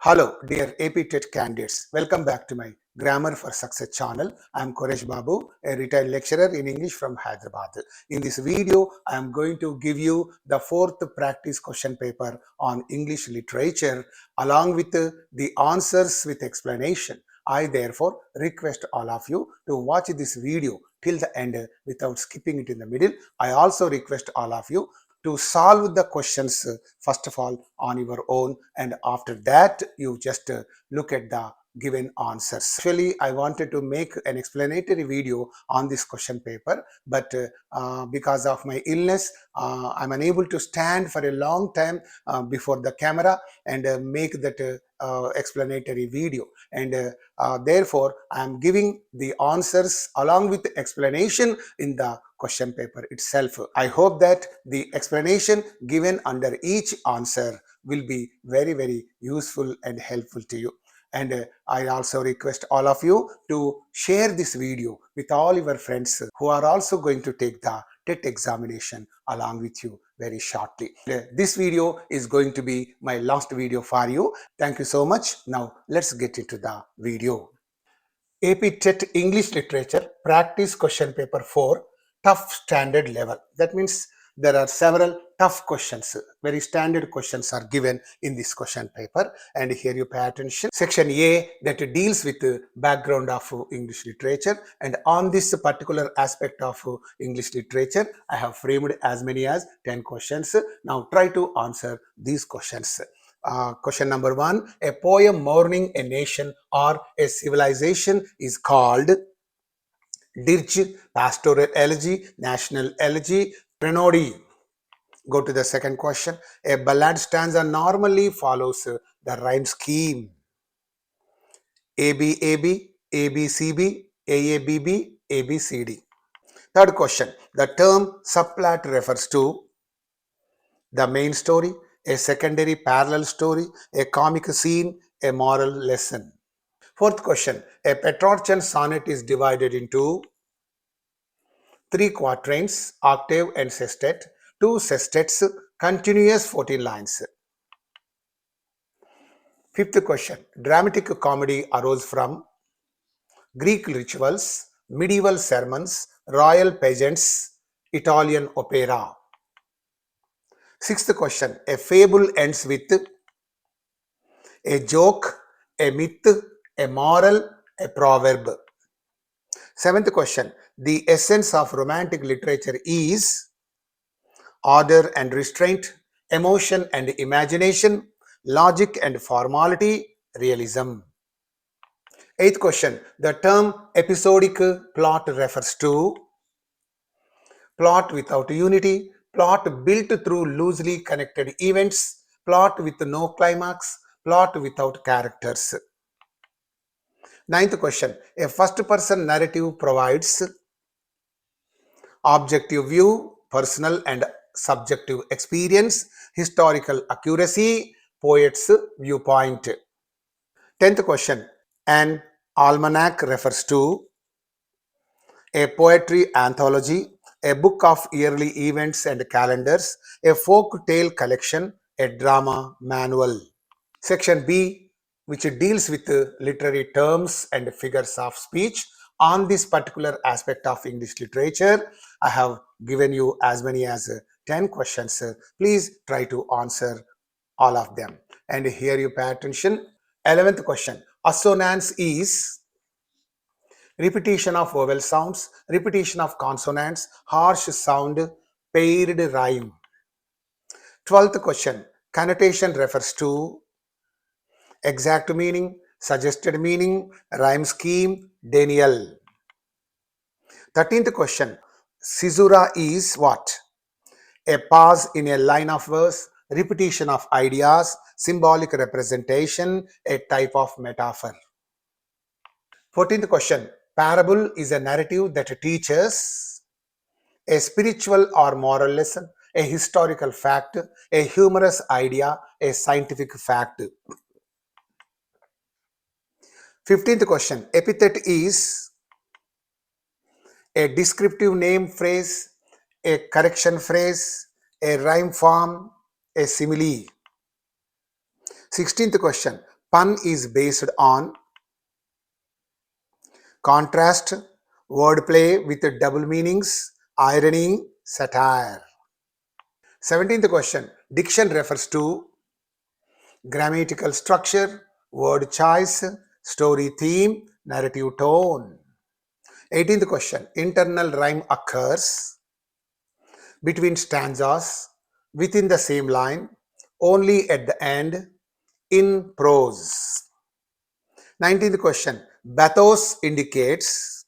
Hello, dear AP TET candidates. Welcome back to my Grammar for Success channel. I am Koresh Babu, a retired lecturer in English from Hyderabad. In this video, I am going to give you the fourth practice question paper on English literature along with the answers with explanation. I therefore request all of you to watch this video till the end without skipping it in the middle. I also request all of you to solve the questions first of all on your own, and after that you just look at the given answers. Actually, I wanted to make an explanatory video on this question paper, but because of my illness, I'm unable to stand for a long time before the camera and make that explanatory video, and therefore I am giving the answers along with the explanation in the question paper itself. I hope that the explanation given under each answer will be very useful and helpful to you. And I also request all of you to share this video with all your friends who are also going to take the TET examination along with you very shortly. This video is going to be my last video for you. Thank you so much. Now let's get into the video. AP TET English Literature Practice Question Paper 4 Tough Standard Level. That means there are several tough questions, very standard questions are given in this question paper, and here you pay attention. Section A that deals with the background of English literature, and on this particular aspect of English literature I have framed as many as 10 questions. Now try to answer these questions. Question number 1, a poem mourning a nation or a civilization is called dirge, pastoral elegy, national elegy, prelude. Go to the second question. A ballad stanza normally follows the rhyme scheme ABAB, ABCB, AABB, ABCD. Third question. The term subplot refers to the main story, a secondary parallel story, a comic scene, a moral lesson. Fourth question. A Petrarchan sonnet is divided into 3 quatrains, octave and sestet, 2 sestets, continuous 14 lines. Fifth question. Dramatic comedy arose from Greek rituals, medieval sermons, royal pageants, Italian opera. Sixth question. A fable ends with a joke, a myth, a moral, a proverb. Seventh question. The essence of romantic literature is order and restraint, emotion and imagination, logic and formality, realism. Eighth question. The term episodic plot refers to plot without unity, plot built through loosely connected events, plot with no climax, plot without characters. Ninth question. A first-person narrative provides objective view, personal and subjective experience, historical accuracy, poet's viewpoint. 10th question. An almanac refers to a poetry anthology, a book of yearly events and calendars, a folk tale collection, a drama manual. Section B, which deals with literary terms and figures of speech. On this particular aspect of English literature, I have given you as many as 10 questions. Please try to answer all of them. And here you pay attention. 11th question. Assonance is repetition of vowel sounds, repetition of consonants, harsh sound, paired rhyme. 12th question. Connotation refers to exact meaning, suggested meaning, rhyme scheme, denial. 13th question. Caesura is what? A pause in a line of verse, repetition of ideas, symbolic representation, a type of metaphor. 14th question. Parable is a narrative that teaches a spiritual or moral lesson, a historical fact, a humorous idea, a scientific fact. 15th question. Epithet is a descriptive name phrase, a correction phrase, a rhyme form, a simile. 16th question. Pun is based on contrast, wordplay with double meanings, irony, satire. 17th question. Diction refers to grammatical structure, word choice, story theme, narrative tone. 18th question. Internal rhyme occurs between stanzas, within the same line, only at the end, in prose. 19th question. Bathos indicates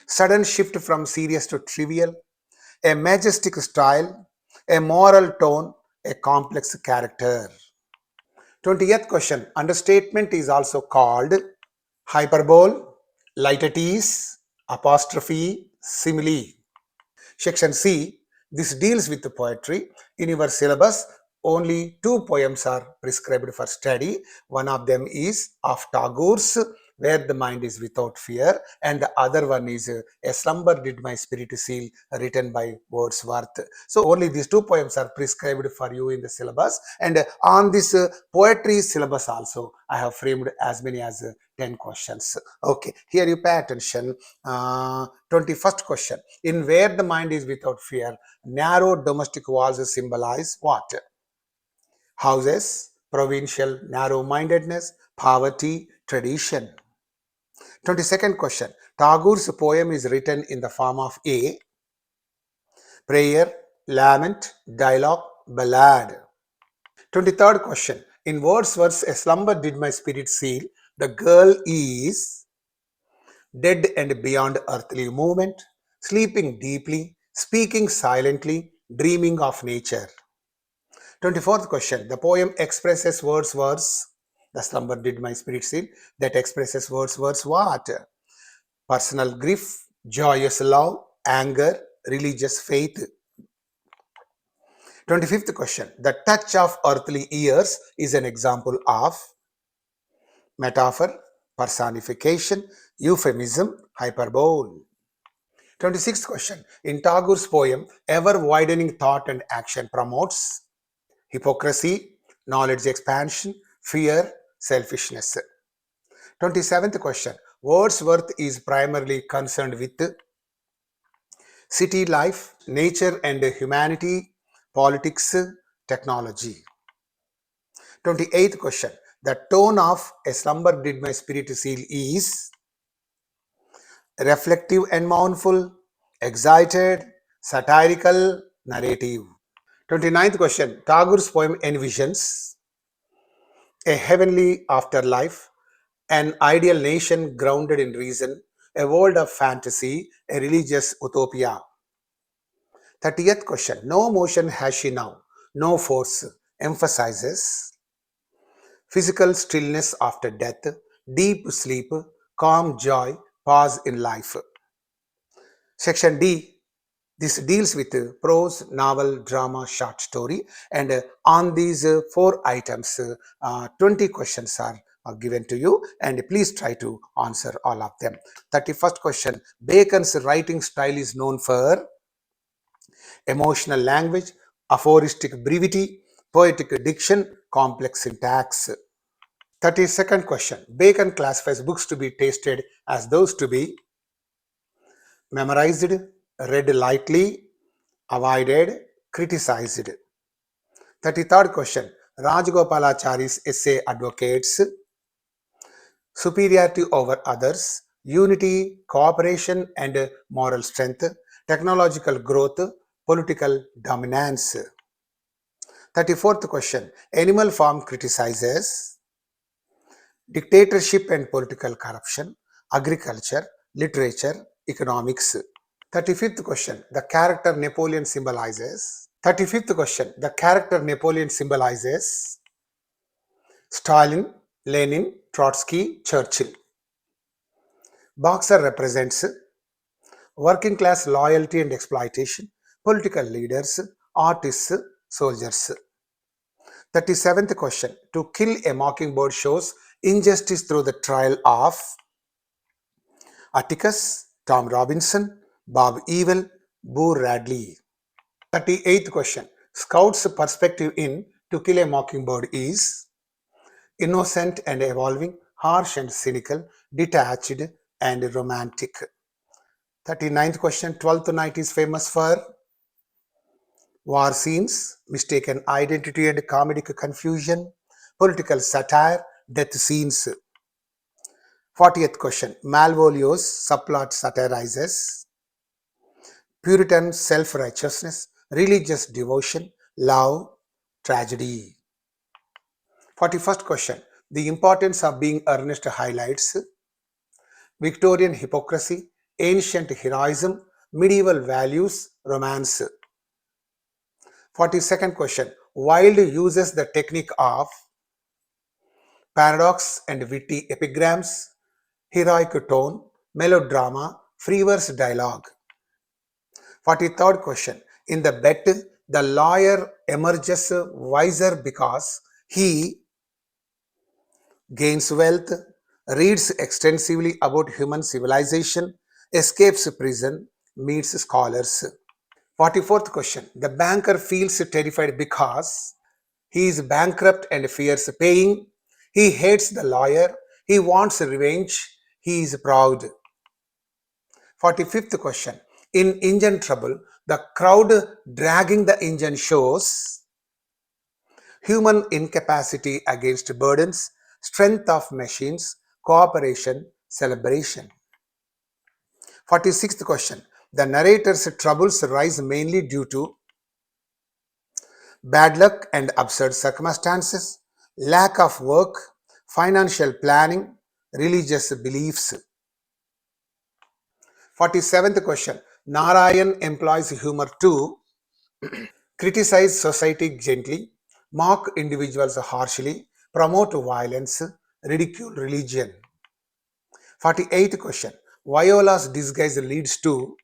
sudden shift from serious to trivial, a majestic style, a moral tone, a complex character. 20th question. Understatement is also called hyperbole, lighter-tease, apostrophe, simile. Section C. This deals with the poetry. In your syllabus, only two poems are prescribed for study. One of them is of Tagore's Where the Mind is Without Fear, and the other one is A Slumber Did My Spirit Seal, written by Wordsworth. So only these two poems are prescribed for you in the syllabus, and on this poetry syllabus also I have framed as many as 10 questions. Okay, here you pay attention. 21st question. In Where the Mind is Without Fear, narrow domestic walls symbolize what? Houses, provincial narrow-mindedness, poverty, tradition. 22nd question. Tagore's poem is written in the form of A. Prayer, lament, dialogue, ballad. 23rd question. In Wordsworth's A Slumber Did My Spirit Seal, the girl is dead and beyond earthly movement, sleeping deeply, speaking silently, dreaming of nature. 24th question. The poem expresses Wordsworth's The Slumber Did My Spirit Seal, that expresses Wordsworth's what? Personal grief, joyous love, anger, religious faith. 25th question. The touch of earthly ears is an example of metaphor, personification, euphemism, hyperbole. 26th question. In Tagore's poem, ever widening thought and action promotes hypocrisy, knowledge expansion, fear, selfishness. 27th question. Wordsworth is primarily concerned with city life, nature and humanity, politics, technology. 28th question. The tone of A Slumber Did My Spirit Seal is reflective and mournful, excited, satirical, narrative. 29th question. Tagore's poem envisions a heavenly afterlife, an ideal nation grounded in reason, a world of fantasy, a religious utopia. 30th question. No motion has she now, no force, emphasizes physical stillness after death, deep sleep, calm joy, pause in life. Section D. This deals with prose, novel, drama, short story, and on these four items, 20 questions are given to you, and please try to answer all of them. 31st question. Bacon's writing style is known for emotional language, aphoristic brevity, poetic diction, complex syntax. 32nd question. Bacon classifies books to be tasted as those to be memorized, read lightly, avoided, criticized. 33rd question. Rajgopalachari's essay advocates superiority over others, unity, cooperation, and moral strength, technological growth, political dominance. 34th question. Animal Farm criticizes dictatorship and political corruption, agriculture, literature, economics. 35th question. The character Napoleon symbolizes. 35th question. The character Napoleon symbolizes Stalin, Lenin, Trotsky, Churchill. Boxer represents working class loyalty and exploitation, political leaders, artists, soldiers. 37th question. To Kill a Mockingbird shows injustice through the trial of Atticus, Tom Robinson, Bob Ewell, Boo Radley. 38th question. Scout's perspective in To Kill a Mockingbird is innocent and evolving, harsh and cynical, detached and romantic. 39th question, 12th night is famous for war scenes, mistaken identity and comedic confusion, political satire, death scenes. 40th question, Malvolio's subplot satirizes Puritan self-righteousness, religious devotion, love, tragedy. 41st question, the importance of being earnest highlights Victorian hypocrisy, ancient heroism, medieval values, romance. 42nd question, Wilde uses the technique of paradox and witty epigrams, heroic tone, melodrama, free verse dialogue. 43rd question, in the bet, the lawyer emerges wiser because he gains wealth, reads extensively about human civilization, escapes prison, meets scholars. 44th question, the banker feels terrified because he is bankrupt and fears paying. He hates the lawyer. He wants revenge. He is proud. 45th question. In engine trouble, the crowd dragging the engine shows human incapacity against burdens, strength of machines, cooperation, celebration. 46th question. The narrator's troubles rise mainly due to bad luck and absurd circumstances, lack of work, financial planning, religious beliefs. 47th question. Narayan employs humor to criticize society gently, mock individuals harshly, promote violence, ridicule religion. 48th question. Viola's disguise leads to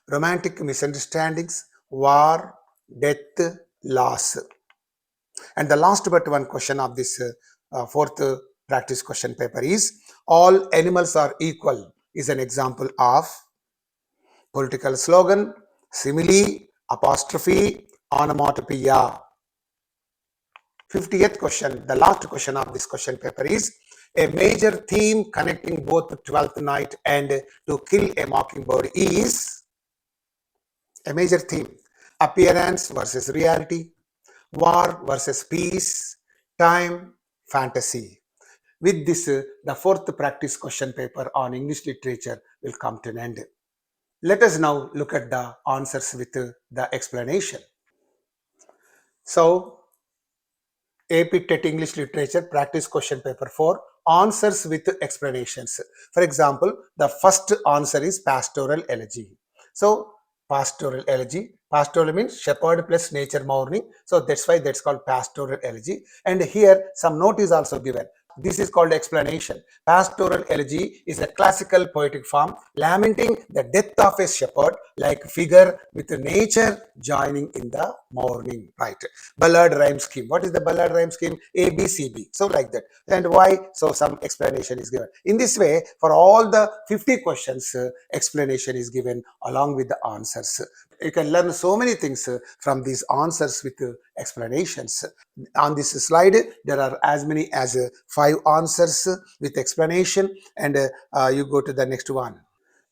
romantic misunderstandings, war, death, loss. And the last but one question of this fourth practice question paper is all animals are equal is an example of political slogan, simile, apostrophe, onomatopoeia. 50th question, the last question of this question paper is a major theme connecting both 12th night and To Kill a Mockingbird is a major theme appearance versus reality, war versus peace, time, fantasy. With this, the fourth practice question paper on English literature will come to an end. Let us now look at the answers with the explanation. So, AP TET English Literature Practice Question Paper 4 Answers with Explanations. For example, the first answer is Pastoral Elegy. So, pastoral means shepherd plus nature mourning. So, that's why that's called Pastoral Elegy. And here some note is also given. This is called explanation. Pastoral elegy is a classical poetic form lamenting the death of a shepherd like figure with nature joining in the mourning. Right. Ballad rhyme scheme. What is the ballad rhyme scheme? A, B, C, B. So like that. And why? So some explanation is given. In this way, for all the 50 questions, explanation is given along with the answers. You can learn so many things from these answers with explanations. On this slide, there are as many as 5 answers with explanation, and you go to the next one.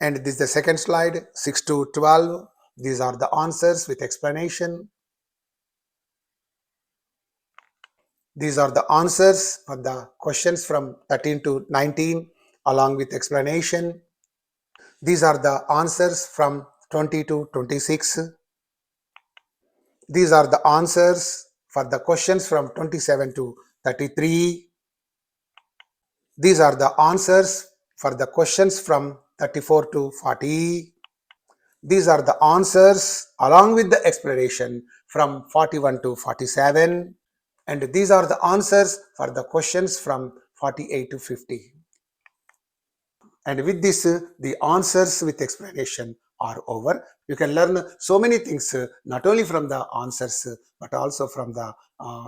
And this is the second slide, 6 to 12. These are the answers with explanation. These are the answers for the questions from 13 to 19 along with explanation. These are the answers from 20 to 26. These are the answers for the questions from 27 to 33. These are the answers for the questions from 34 to 40. These are the answers along with the explanation from 41 to 47. And these are the answers for the questions from 48 to 50. And with this, the answers with explanation are over. You can learn so many things, not only from the answers, but also from the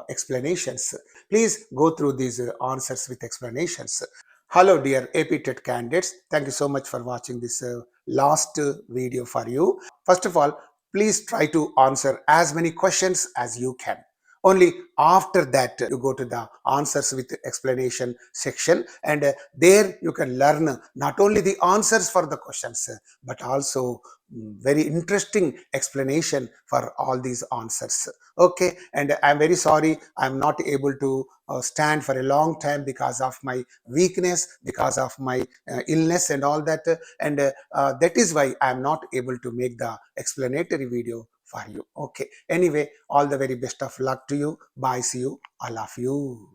explanations. Please go through these answers with explanations. Hello, dear AP TET candidates. Thank you so much for watching this last video for you. First of all, please try to answer as many questions as you can. Only after that you go to the answers with explanation section, and there you can learn not only the answers for the questions but also very interesting explanation for all these answers. Okay, and I'm very sorry I'm not able to stand for a long time because of my weakness, because of my illness and all that, and that is why I'm not able to make the explanatory video for you. Okay, anyway, all the very best of luck to you. Bye, see you, I love you.